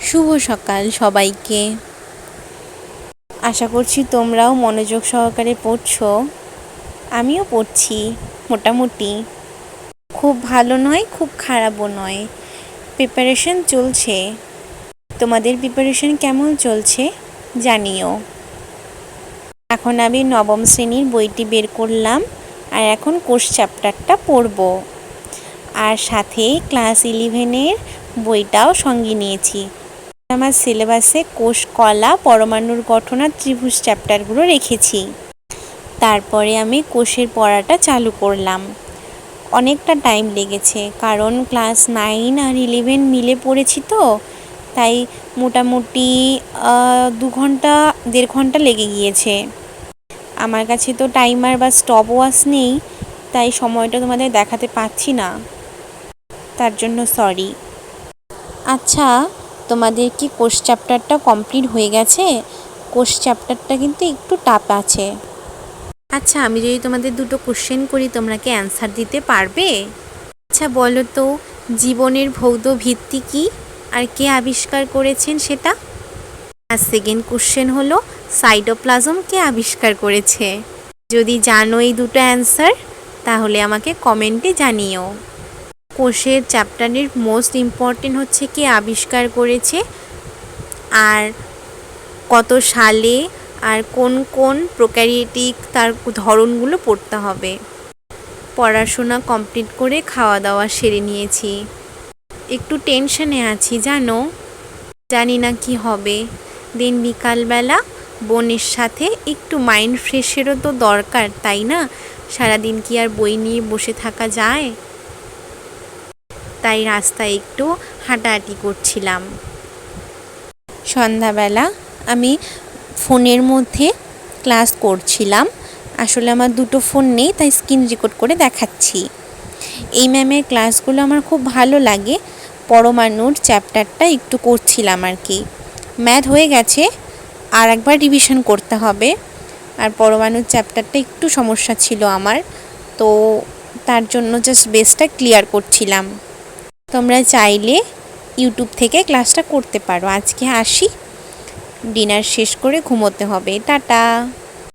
শুভ সকাল সবাইকে। আশা করছি তোমরাও মনোযোগ সহকারে পড়ছো। আমিও পড়ছি মোটামুটি, খুব ভালো নয় খুব খারাপও নয়। প্রিপারেশন চলছে। তোমাদের প্রিপারেশন কেমন চলছে জানিও। এখন আমি নবম শ্রেণীর বইটি বের করলাম আর এখন কোষ চ্যাপ্টারটা পড়ব, আর সাথে ক্লাস 11-এর বইটাও সঙ্গে নিয়েছি। আমার সিলেবাসে কোষ, কলা, পরমাণুর গঠন আর ত্রিভুজ চ্যাপ্টারগুলো রেখেছি। তারপরে আমি কোষের পড়াটা চালু করলাম। অনেকটা টাইম লেগেছে, কারণ ক্লাস 9 আর 11 মিলে পড়েছি তো, তাই মোটামুটি 2-1.5 ঘন্টা লেগে গিয়েছে। আমার কাছে তো টাইমার বা স্টপ ওয়াচ নেই, তাই সময়টা তোমাদের দেখাতে পাচ্ছি না, তার জন্য সরি। আচ্ছা, তোমাদের কি কোষ চ্যাপ্টারটা কমপ্লিট হয়ে গেছে? কোষ চ্যাপ্টারটা কিন্তু একটু টাফ আছে। আচ্ছা, আমি যদি তোমাদের দুটো কোশ্চেন করি, তোমরা কি অ্যান্সার দিতে পারবে? আচ্ছা বলো তো, জীবনের ভৌত ভিত্তি কী আর কে আবিষ্কার করেছেন সেটা? আর সেকেন্ড কোশ্চেন হলো, সাইটোপ্লাজম কে আবিষ্কার করেছে? যদি জানো এই দুটো অ্যান্সার, তাহলে আমাকে কমেন্টে জানিও। কোষের চ্যাপ্টারের মোস্ট ইম্পর্টেন্ট হচ্ছে কে আবিষ্কার করেছে, আর কত সালে, আর কোন কোন প্রোক্যারিওটিক তার ধরনগুলো পড়তে হবে। পড়াশোনা কমপ্লিট করে খাওয়া দাওয়া সেরে নিয়েছি। একটু টেনশনে আছি জানো, জানি না কি হবে। দিন বিকালবেলা বোনের সাথে একটু মাইন্ড ফ্রেশেরও তো দরকার, তাই না? সারাদিন কি আর বই নিয়ে বসে থাকা যায়? তাই রাস্তায় একটু হাঁটাহাঁটি করছিলাম। সন্ধ্যাবেলা আমি ফোনের মধ্যে ক্লাস করছিলাম। আসলে আমার দুটো ফোন নেই, তাই স্ক্রিন রেকর্ড করে দেখাচ্ছি। এই ম্যামের ক্লাসগুলো আমার খুব ভালো লাগে। পরমাণুর চ্যাপ্টারটা একটু করছিলাম আর কি। ম্যাথ হয়ে গেছে, আর একবার রিভিশন করতে হবে। আর পরমাণুর চ্যাপ্টারটা একটু সমস্যা ছিল আমার, তো তার জন্য জাস্ট বেসটা ক্লিয়ার করছিলাম। তোমরা চাইলে ইউটিউব থেকে ক্লাসটা করতে পারো। আজকে আসি, ডিনার শেষ করে ঘুমোতে হবে। টাটা।